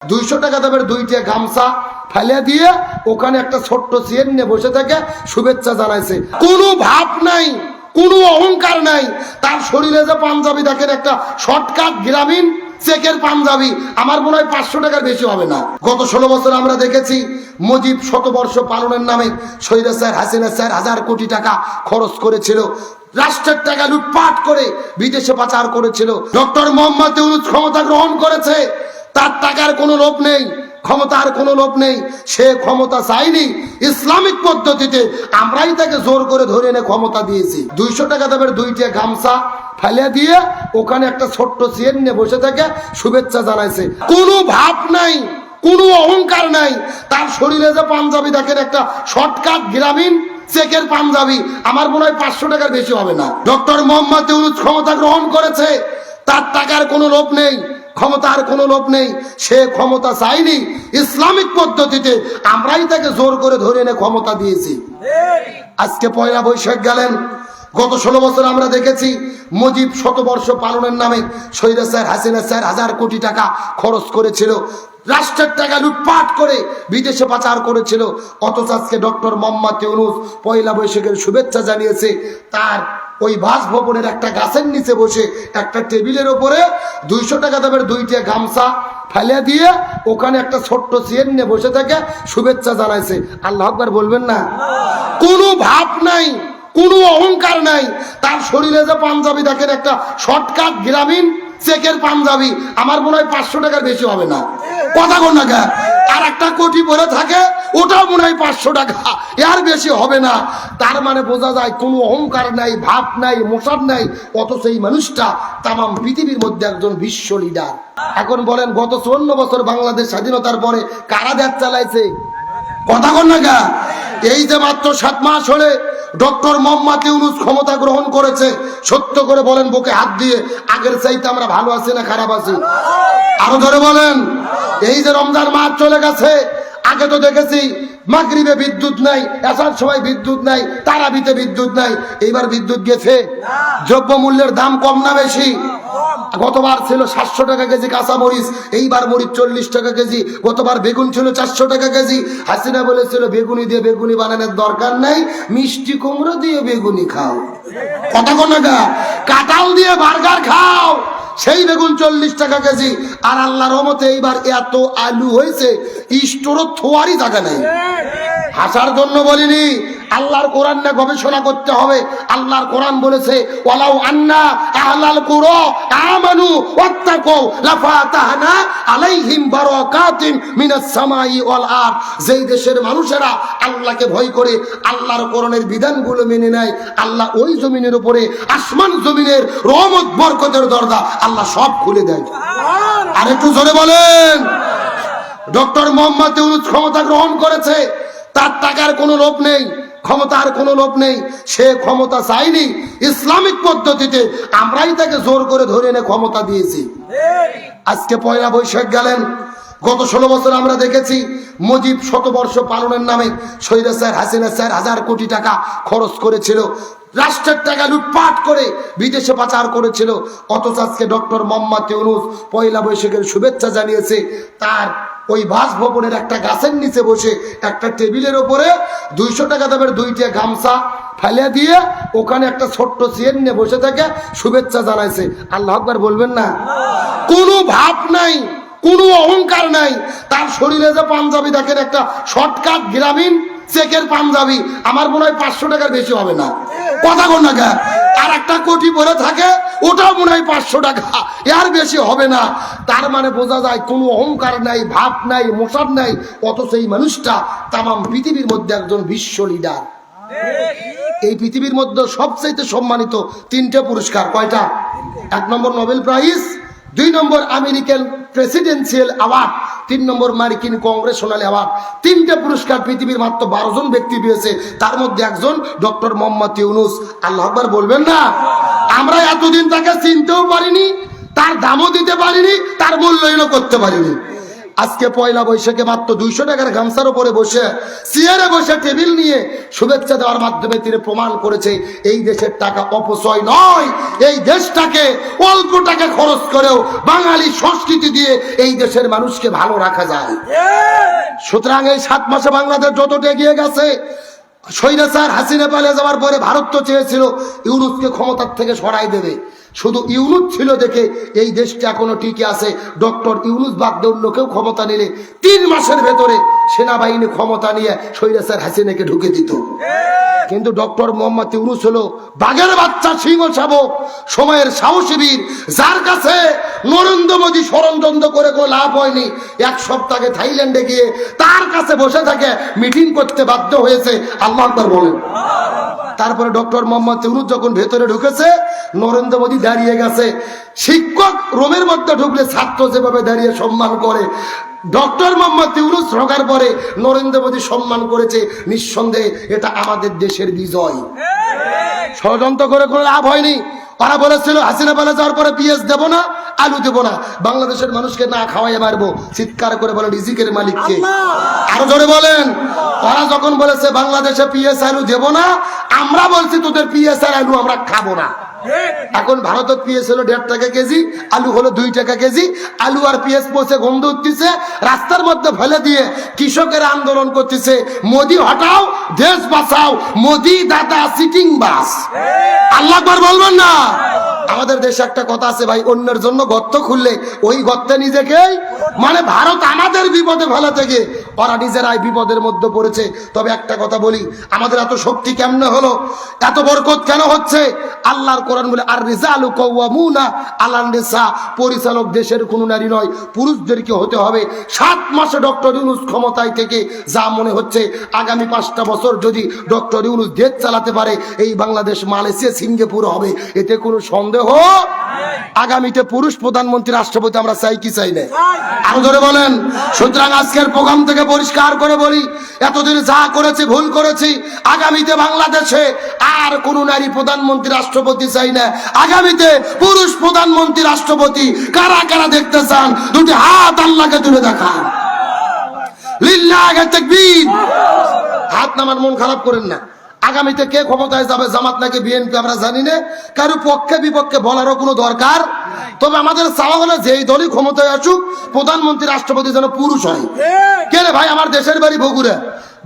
200 টাকা দামের দুইটা গামছা ফেলে দিয়ে ওখানে একটা ছোট্ট চেয়ার নিয়ে বসে থেকে শুভেচ্ছা জানাইছে। কোনো ভাব নাই, কোনো অহংকার নাই। তার শরীরে যে পাঞ্জাবি দেখেন, একটা শর্টকাট গ্রামীণ চেকের পাঞ্জাবি, আমার মনে হয় 500 টাকার বেশি হবে না। গত 16 বছর আমরা দেখেছি মুজিব শতবর্ষ পালনের নামে শহীদ স্যার হাসিনা স্যার হাজার কোটি টাকা খরচ করেছিল, রাষ্ট্রের টাকা লুটপাট করে বিদেশে পাচার করেছিল। ডক্টর মোহাম্মদ ইউনূস ক্ষমতা গ্রহণ করেছে, তার টাকার কোনো লোভ নেই, ক্ষমতার কোনো লোভ নেই। সে ক্ষমতা চাইনি ইসলামিক পদ্ধতিতে, আমরাই তাকে জোর করে ধরে এনে ক্ষমতা দিয়েছি। 200 টাকা দামের দুইটা গামছা ফেলে দিয়ে ওখানে একটা ছোট্ট চেয়ার নিয়ে বসে থেকে শুভেচ্ছা জানাইছে। কোনো ভাব নাই, কোনো অহংকার নাই। তার শরীরে যে পাঞ্জাবি দেখেন, একটা শর্টকাট গ্রামীণ চেকের পাঞ্জাবি, আমার মনে হয় 500 টাকার বেশি হবে না। ডক্টর মোহাম্মদ ইউনূস ক্ষমতা গ্রহণ করেছে, তার টাকার কোনো লোভ নেই, ক্ষমতার কোনো লোভ নেই। সে ক্ষমতা চাইনি ইসলামিক পদ্ধতিতে, আমরাই তাকে জোর করে ধরে এনে ক্ষমতা দিয়েছি। আজকে 1 বৈশাখ গেলেন, গত 16 বছর আমরা দেখেছি মুজিব শতবর্ষ পালনের নামে শহীদ স্যার হাসিনা স্যার হাজার কোটি টাকা খরচ করেছিল, রাষ্ট্রের টাকা লুটপাট করে বিদেশে পাচার করেছিল। অথচ আজকে ডক্টর মোহাম্মদ ইউনূস 1 বৈশাখের শুভেচ্ছা জানিয়েছে। তার ওই বাসভবনের একটা গাছের নিচে বসে একটা টেবিলের ওপরে 200 টাকা দামের দুইটা গামছা ফেলে দিয়ে ওখানে একটা ছোট্ট চেয়ার নিয়ে বসে থেকে শুভেচ্ছা জানাইছে। আল্লাহু আকবার বলবেন না? কোনো ভাব নাই, কোনো অহংকার নাই। তার শরীরে যে পাঞ্জাবি দেখেন, একটা শর্টকাট গ্রামীণ চেকের পাঞ্জাবি, আমার মনে হয় 500 টাকার বেশি হবে না। কথা কোন না? আর একটা কোটি পরে থাকে, ওটাও মনে হয় 500 টাকা, এর বেশি হবে না। তার মানে বোঝা যায় কোনো অহংকার নাই, ভাব নাই, মোসাব নাই। অথচ এই মানুষটা তাম পৃথিবীর মধ্যে একজন বিশ্ব লিডার। এখন বলেন, গত 54 বছর বাংলাদেশ স্বাধীনতার পরে কারা দেশ চালাইছে? কথা কোন না? এই যে মাত্র 7 মাস হলে ডক্টর মোহাম্মদ ইউনূস ক্ষমতা গ্রহণ করেছে, সত্য করে বলেন বুকে হাত দিয়ে, আগের চাইতে আমরা ভালো আছি না খারাপ আছি? আরো ধরে বলেন। এই যে রমজান মাস চলে গেছে, আগে তো দেখেছি মাগরিবে বিদ্যুৎ নাই, এসার সময় বিদ্যুৎ নাই, তারাবিতে বিদ্যুৎ নাই। এইবার বিদ্যুৎ গেছে। দ্রব্য মূল্যের দাম কম না বেশি? গতবার ছিল 700 টাকা কেজি কাঁচা মরিচ, এইবার মরিচ 40 টাকা কেজি। গতবার বেগুন ছিল 400 টাকা কেজি। হাসিনা বলেছিল বেগুনি দিয়ে বেগুনি বানানোর দরকার নাই, মিষ্টি কুমড়ো দিয়ে বেগুনি খাও। কথা কোন না? কাঁঠাল দিয়ে বার্গার খাও, সেই বেগুন 40 টাকা কেজি। আর আল্লাহর রহমতে এইবার এত আলু হয়েছে, স্টোরও থোয়ারই জায়গা নাই। হাসার জন্য বলিনি, আল্লাহর কোরআন নিয়ে গবেষণা করতে হবে। আল্লাহর কোরআন বলেছে, ওয়ালাউ আন্না আহলাল কুরা আমানু ওয়াত্তাকু লাফাতাহনা আলাইহিম বারাকাতিন মিনাস সামাই ওয়াল আরদ। যেই দেশের মানুষেরা আল্লাহকে ভয় করে আল্লাহর কোরআনের বিধানগুলো মেনে নেয়, আল্লাহ ওই জমিনের উপরে আসমান জমিনের রহমত বরকতের দরজা আল্লাহ সব খুলে দেয়। আর একটু জোরে বলেন। ডক্টর মোহাম্মদ ইউনূস ক্ষমতা গ্রহণ করেছে, তার টাকার কোনো লোভ নেই, ক্ষমতার কোনো লোভ নেই। সে ক্ষমতা চাইনি ইসলামিক পদ্ধতিতে, আমরাই তাকে জোর করে ধরে এনে ক্ষমতা দিয়েছি। আজকে 1 বৈশাখ গেলেন, গত 16 বছর আমরা দেখেছি মুজিব শতবর্ষ পালনের নামে শহীদ স্যার হাসিনা স্যার হাজার কোটি টাকা খরচ করেছিল, রাষ্ট্রের টাকা লুটপাট করে বিদেশে পাচার করেছিল। অথচ আজকে ডক্টর মোহাম্মদ ইউনূস 1 বৈশাখের শুভেচ্ছা জানিয়েছে। তার ওই বাসভবনের একটা গাছের নিচে বসে একটা টেবিলের ওপরে 200 টাকা দামের দুইটা গামছা ফেলে দিয়ে ওখানে একটা ছোট্ট চেয়ার নিয়ে বসে থেকে শুভেচ্ছা জানাইছে। আল্লাহু আকবার বলবেন না? কোনো ভাব নাই, কোনো অহংকার নাই। তার শরীরে যে পাঞ্জাবি দেখেন, একটা শর্টকাট গ্রামীণ চেকের পাঞ্জাবি, আমার মনে হয় 500 টাকার বেশি হবে না। কথা কোন না? আর একটা কোটি পরে থাকে, ওটাও মনে হয় 500 টাকা, এর বেশি হবে না। তার মানে বোঝা যায় কোনো অহংকার নাই, ভাব নাই, মোসাব নাই। অথচ এই মানুষটা তাম পৃথিবীর মধ্যে একজন বিশ্ব লিডার। এই পৃথিবীর মধ্যে সবচেয়ে সম্মানিত 3টে পুরস্কার। কয়টা? 1 নম্বর নোবেল প্রাইজ, 2 নম্বর আমেরিকান প্রেসিডেন্সিয়াল অ্যাওয়ার্ড, 3 নম্বর মার্কিন কংগ্রেশনাল অ্যাওয়ার্ড। 3টে পুরস্কার পৃথিবীর মাত্র 12 জন ব্যক্তি পেয়েছে, তার মধ্যে একজন ডক্টর মোহাম্মদ ইউনূস। আল্লাহু আকবার বলবেন না? আমরা এতদিন তাকে চিনতেও পারিনি, তার দামও দিতে পারিনি, তার মূল্যায়নও করতে পারিনি। আজকে পয়লা বৈশাখে মাত্র 200 টাকার গামছার উপরে বসে চেয়ারে বসে টেবিল নিয়ে শুভেচ্ছা দেওয়ার মাধ্যমে তিনি প্রমাণ করেছে এই দেশের টাকা অপচয় নয়, এই দেশটাকে অল্প টাকা খরচ করেও বাঙালি সংস্কৃতি দিয়ে এই দেশের মানুষকে ভালো রাখা যায়। সুতরাং এই 7 মাসে বাংলাদেশ যতটা এগিয়ে গেছে, স্বৈরাচার হাসিনা পালিয়ে যাওয়ার পরে ভারত তো চেয়েছিল ইউনূসকে ক্ষমতার থেকে সরাই দেবে, শুধু ইউনূস ছিল দেখে এই দেশটা এখনো টিকে আছে। ডক্টর ইউনূস বাদ দিয়ে অন্য কেউ ক্ষমতা নিলে 3 মাসের ভেতরে সেনাবাহিনী ক্ষমতা নিয়ে স্বৈরাচার হাসিনাকে ঢুকে দিত। কিন্তু ডক্টর মোহাম্মদ ইউনূস হলো বাঘের বাচ্চা, সিংহ শাবক, সময়ের সাহসী বীর, যার কাছে নরেন্দ্র মোদী ষড়যন্ত্র করে কোনো লাভ হয়নি। 1 সপ্তাহে থাইল্যান্ডে গিয়ে তার কাছে বসে থাকে মিটিং করতে বাধ্য হয়েছে। আল্লাহু আকবার বলেন। তারপরে ডক্টর মোহাম্মদ ইউনূস যখন ভেতরে ঢুকেছে, নরেন্দ্র মোদী দাঁড়িয়ে গেছে। শিক্ষক রোমের মধ্যে ঢুকলে ছাত্র যেভাবে দাঁড়িয়ে সম্মান করে, ডক্টর মোহাম্মদ ইউনূস ঢোকার পরে নরেন্দ্র মোদী সম্মান করেছে। নিঃসন্দেহে এটা আমাদের দেশের বিজয়। ষড়যন্ত্র করে কোনো লাভ হয়নি। ওরা বলেছিল হাসিনা পালিয়ে যাওয়ার পরে পিএস দেবো না, আলু দেবো না, বাংলাদেশের মানুষকে না খাওয়াইয়ে মারবো। চিৎকার করে বলে রিজিকের মালিককে। আরো জোরে বলেন। ওরা যখন বলেছে বাংলাদেশে পিএস আলু দেবো না, আমরা বলছি তোদের পিএস আর আলু আমরা খাবো না। এখন ভারতের পিএস হলো 1.5 টাকা কেজি, আলু হলো 2 টাকা কেজি। আলু আর পিএস পচে গন্ধ উঠতেছে, রাস্তার মধ্যে ফেলে দিয়ে কৃষকের আন্দোলন করতেছে, মোদি হটাও, দেশ বাঁচাও, মোদি দাদা সিটিং বাস। আল্লাহ আকবার বলবেন না? আমাদের দেশে একটা কথা আছে ভাই, অন্যের জন্য গর্ত খুললে ওই গর্তে নিজেকেই, মানে ভারত আমাদের বিপদে ফেলা থেকে ওরা নিজেরাই বিপদের মধ্যে পড়েছে। তবে একটা কথা বলি, আমাদের এত শক্তি কেমনে হলো, এত বরকত কেন হচ্ছে? আল্লাহর কোরআন বলে আর রিজালু কাওয়ামুনা আলান নিসা, পরিচালক দেশের কোনো নারী নয়, পুরুষদেরকে হতে হবে। 7 মাসে ডক্টর ইউনূস ক্ষমতায় থেকে যা মনে হচ্ছে আগামী 5টা বছর যদি ডক্টর ইউনূস দেশ চালাতে পারে, এই বাংলাদেশ মালয়েশিয়া সিঙ্গাপুর হবে, এতে কোনো সন্দেহ। আগামীতে পুরুষ প্রধানমন্ত্রী রাষ্ট্রপতি আমরা চাই কি চাই না? আরো ধরে বলেন। সুতরাং আজকের প্রোগ্রাম থেকে পরিষ্কার করে বলি, এতদিন যা করেছি ভুল করেছি। আগামীতে বাংলাদেশে আর কোন নারী প্রধানমন্ত্রী রাষ্ট্রপতি চাই না। আগামীতে পুরুষ প্রধানমন্ত্রী রাষ্ট্রপতি কারা কারা দেখতে চান? 2টি হাত আল্লাহকে তুলে দেখান। লিল্লাহি তাকবীর। হাত নামান, মন খারাপ করেন না। আগামীতে কে ক্ষমতায় যাবে, জামাত নাকি বিএনপি, আমরা জানি না। কারো পক্ষে বিপক্ষে বলারও কোনো দরকার। তবে আমাদের চাওয়া হলো যেই দলই ক্ষমতায় আসুক, প্রধানমন্ত্রী রাষ্ট্রপতি যেন পুরুষ হয়। কে রে ভাই, আমার দেশের বাড়ি বগুড়া,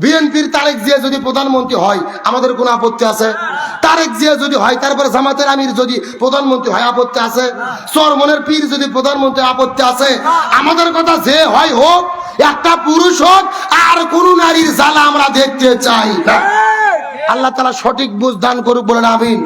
বিএনপির তারেক জিয়া যদি প্রধানমন্ত্রী হয় আমাদের কোনো আপত্তি আছে? তারেক জিয়া যদি হয়, তারপরে জামাতের আমির যদি প্রধানমন্ত্রী হয়, আপত্তি আছে? চরমনের পীর যদি প্রধানমন্ত্রী, আপত্তি আছে? আমাদের কথা যে হয় হোক, একটা পুরুষ হোক, আর কোন নারীর জ্বালা আমরা দেখতে চাই না। আল্লাহ তাআলা সঠিক বুঝ দান করুক, বলেন আমিন।